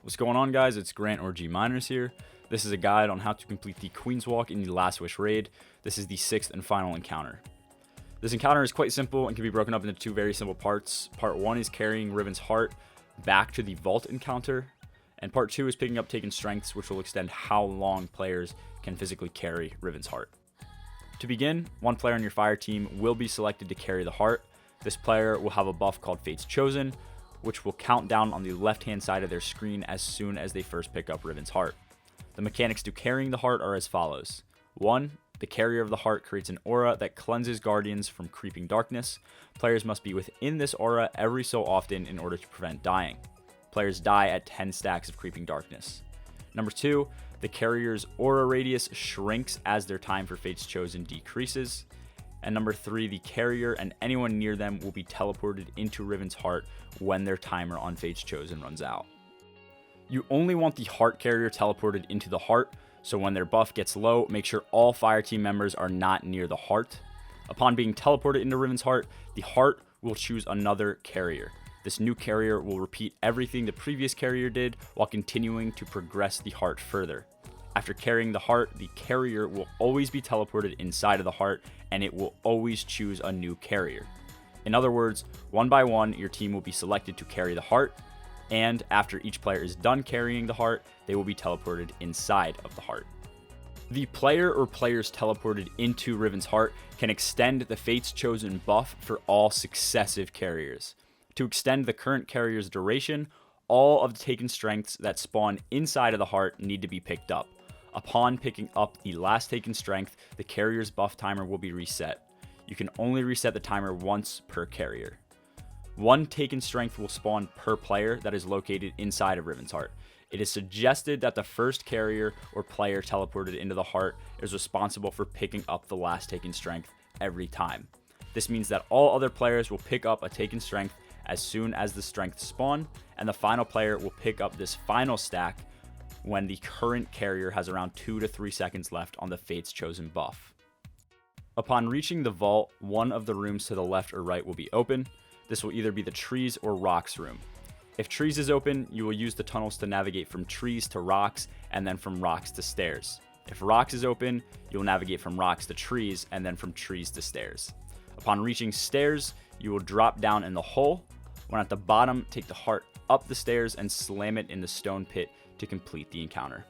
What's going on, guys? It's Grant or G Miners here. This is a guide on how to complete the Queenswalk in the Last Wish raid. This is the 6th and final encounter. This encounter is quite simple and can be broken up into two very simple parts. Part 1 is carrying Riven's heart back to the vault encounter, and part 2 is picking up taken strengths, which will extend how long players can physically carry Riven's heart. To begin, one player on your fire team will be selected to carry the heart. This player will have a buff called Fate's Chosen, which will count down on the left-hand side of their screen as soon as they first pick up Riven's heart. The mechanics to carrying the heart are as follows. 1. The carrier of the heart creates an aura that cleanses guardians from creeping darkness. Players must be within this aura every so often in order to prevent dying. Players die at 10 stacks of creeping darkness. Number 2. The carrier's aura radius shrinks as their time for Fate's Chosen decreases. And number 3, the carrier and anyone near them will be teleported into Riven's heart when their timer on Fate's Chosen runs out. You only want the heart carrier teleported into the heart, so when their buff gets low, make sure all fire team members are not near the heart. Upon being teleported into Riven's heart, the heart will choose another carrier. This new carrier will repeat everything the previous carrier did while continuing to progress the heart further. After carrying the heart, the carrier will always be teleported inside of the heart, and it will always choose a new carrier. In other words, one by one, your team will be selected to carry the heart, and after each player is done carrying the heart, they will be teleported inside of the heart. The player or players teleported into Riven's heart can extend the Fate's Chosen buff for all successive carriers. To extend the current carrier's duration, all of the taken strengths that spawn inside of the heart need to be picked up. Upon picking up the last taken strength, the carrier's buff timer will be reset. You can only reset the timer once per carrier. One taken strength will spawn per player that is located inside of Riven's heart. It is suggested that the first carrier or player teleported into the heart is responsible for picking up the last taken strength every time. This means that all other players will pick up a taken strength as soon as the strengths spawn, and the final player will pick up this final stack when the current carrier has around 2 to 3 seconds left on the Fate's Chosen buff. Upon reaching the vault, one of the rooms to the left or right will be open. This will either be the trees or rocks room. If trees is open, you will use the tunnels to navigate from trees to rocks and then from rocks to stairs. If rocks is open, you'll navigate from rocks to trees and then from trees to stairs. Upon reaching stairs, you will drop down in the hole. When at the bottom, take the heart up the stairs and slam it in the stone pit to complete the encounter.